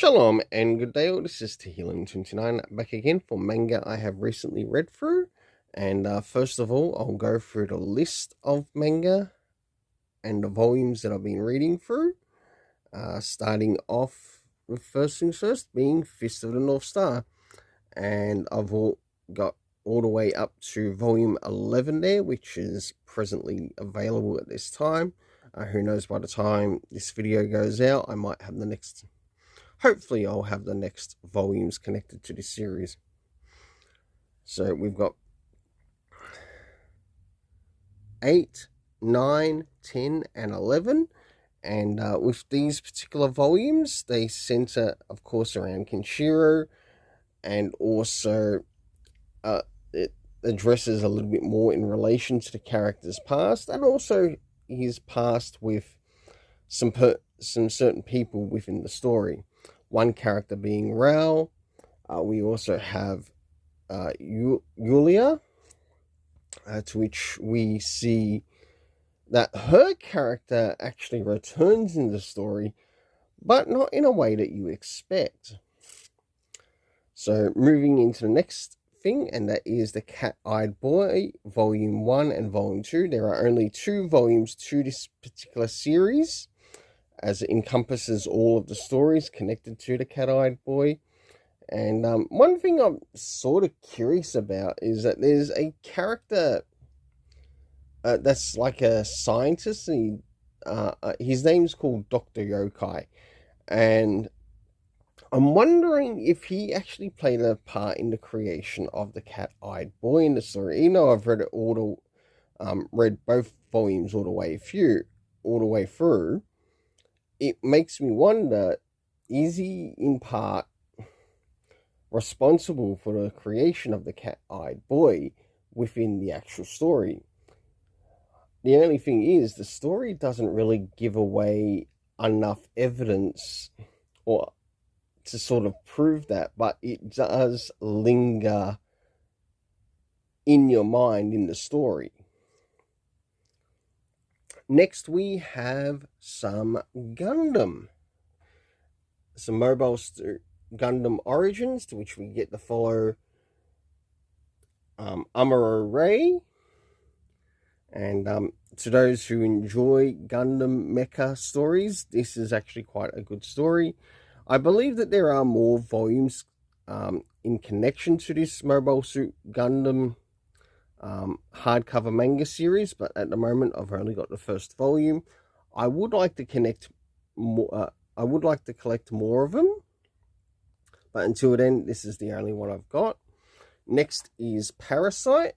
Shalom and good day all, this is Tehillim29 back again for manga I have recently read through. And first of all, I'll go through the list of manga and the volumes that I've been reading through. Starting off with first things first, being Fist of the North Star. And I've got all the way up to volume 11 there, which is presently available at this time. Who knows, by the time this video goes out, I might have the next... Hopefully I'll have the next volumes connected to this series. So we've got 8, 9, 10, and 11. And with these particular volumes, they center, of course, around Kenshiro. And also it addresses a little bit more in relation to the character's past. And also his past with some certain people within the story. One character being Rao. We also have Yulia, to which we see that her character actually returns in the story, but not in a way that you expect. So moving into the next thing, and that is the Cat-Eyed Boy, Volume 1 and Volume 2. There are only 2 volumes to this particular series, as it encompasses all of the stories connected to the Cat-Eyed Boy. And one thing I'm sort of curious about is that there's a character that's like a scientist, and his name's called Dr. Yokai. And I'm wondering if he actually played a part in the creation of the Cat-Eyed Boy in the story. Even though I've read it read both volumes all the way through, it makes me wonder, is he in part responsible for the creation of the Cat-Eyed Boy within the actual story? The only thing is, the story doesn't really give away enough evidence or to sort of prove that, but it does linger in your mind in the story. Next, we have some Gundam. Some Mobile Gundam Origins, to which we get to follow Amuro Ray. And to those who enjoy Gundam mecha stories, this is actually quite a good story. I believe that there are more volumes in connection to this Mobile Suit Gundam hardcover manga series, but at the moment I've only got the first volume. I would like to collect more of them, but until then, this is the only one I've got. Next is Parasite.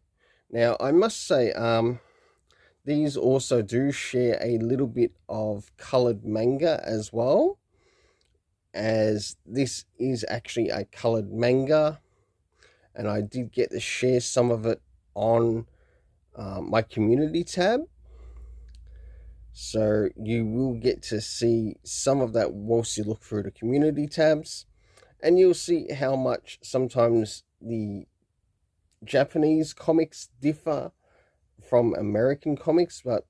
Now, I must say, these also do share a little bit of colored manga as well, as this is actually a colored manga, and I did get to share some of it on my community tab, so you will get to see some of that whilst you look through the community tabs, and you'll see how much sometimes the Japanese comics differ from American comics, but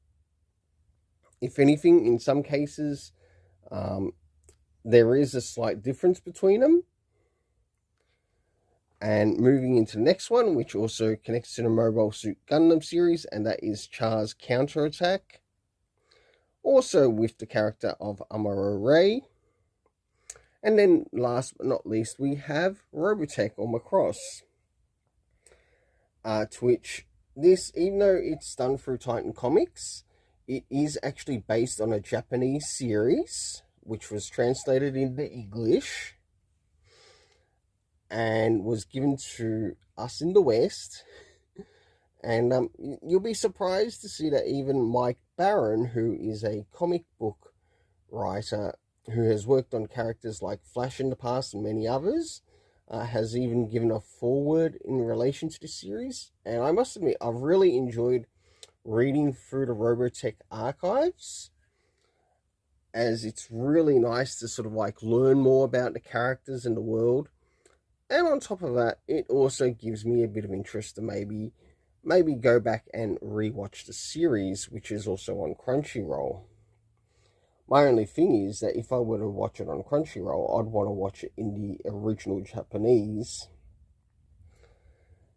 if anything, in some cases there is a slight difference between them. And moving into the next one, which also connects to the Mobile Suit Gundam series, and that is Char's Counterattack. Also with the character of Amuro Ray. And then last but not least, we have Robotech or Macross. To which this, even though it's done through Titan Comics, it is actually based on a Japanese series, which was translated into English and was given to us in the West. And you'll be surprised to see that even Mike Barron, who is a comic book writer who has worked on characters like Flash in the past and many others, has even given a foreword in relation to the series. And I must admit, I've really enjoyed reading through the Robotech archives, as it's really nice to sort of like learn more about the characters and the world. And on top of that, it also gives me a bit of interest to maybe go back and rewatch the series, which is also on Crunchyroll. My only thing is that if I were to watch it on Crunchyroll, I'd want to watch it in the original Japanese.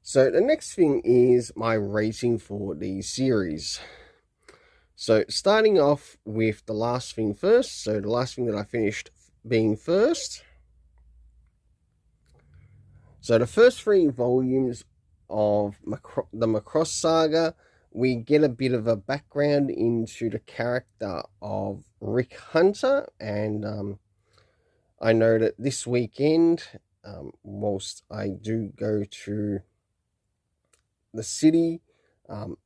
So the next thing is my rating for the series. So starting off with the last thing first. So the last thing that I finished being first. So the first 3 volumes of the Macross Saga, we get a bit of a background into the character of Rick Hunter. And I know that this weekend, whilst I do go to the city,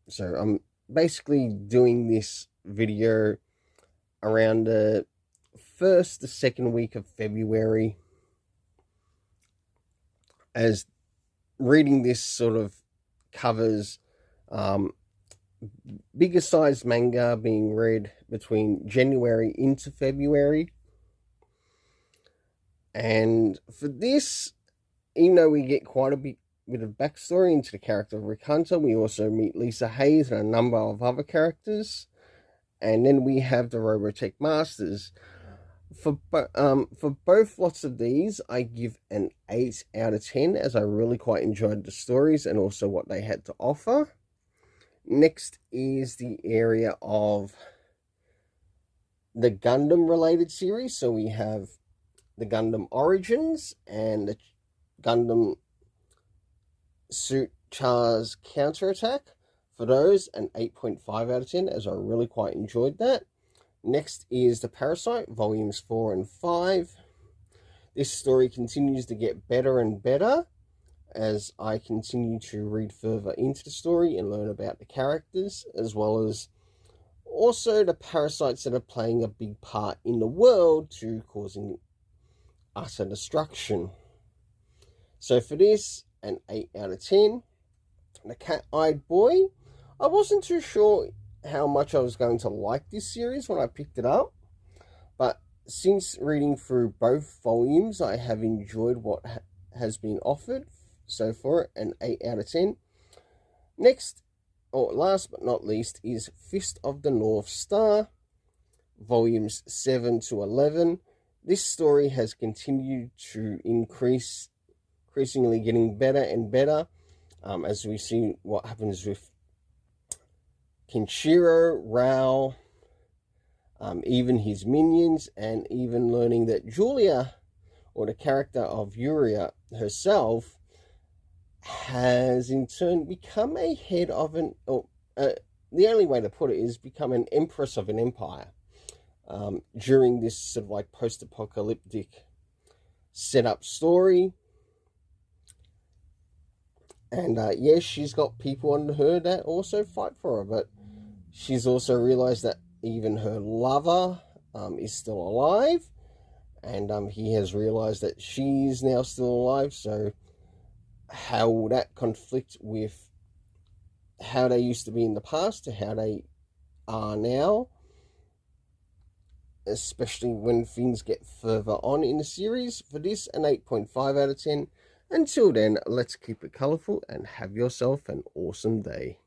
so I'm basically doing this video around the second week of February, as reading this sort of covers bigger sized manga being read between January into February. And for this, even though we get quite a bit of backstory into the character of Rick Hunter, we also meet Lisa Hayes and a number of other characters. And then we have the Robotech Masters. For both lots of these, I give an 8 out of 10, as I really quite enjoyed the stories and also what they had to offer. Next is the area of the Gundam related series. So we have the Gundam Origins and the Gundam Suit Char's Counterattack. For those, an 8.5 out of 10, as I really quite enjoyed that. Next is The Parasite, volumes 4 and 5. This story continues to get better and better as I continue to read further into the story and learn about the characters, as well as also the parasites that are playing a big part in the world to causing utter destruction. So for this, an 8 out of 10. The Cat-Eyed Boy, I wasn't too sure how much I was going to like this series when I picked it up, but since reading through both volumes, I have enjoyed what has been offered. So for it, an 8 out of 10. Next, or last but not least, is Fist of the North Star, volumes 7 to 11. This story has continued to increasingly getting better and better, as we see what happens with Kenshiro, Rao, even his minions, and even learning that Julia, or the character of Yuria herself, has in turn become a head of an, the only way to put it is become an empress of an empire, during this sort of like post-apocalyptic setup story. And yes, she's got people under her that also fight for her, but she's also realized that even her lover is still alive, and he has realized that she's now still alive. So how will that conflict with how they used to be in the past to how they are now, especially when things get further on in the series? For this, an 8.5 out of 10. Until then, let's keep it colourful and have yourself an awesome day.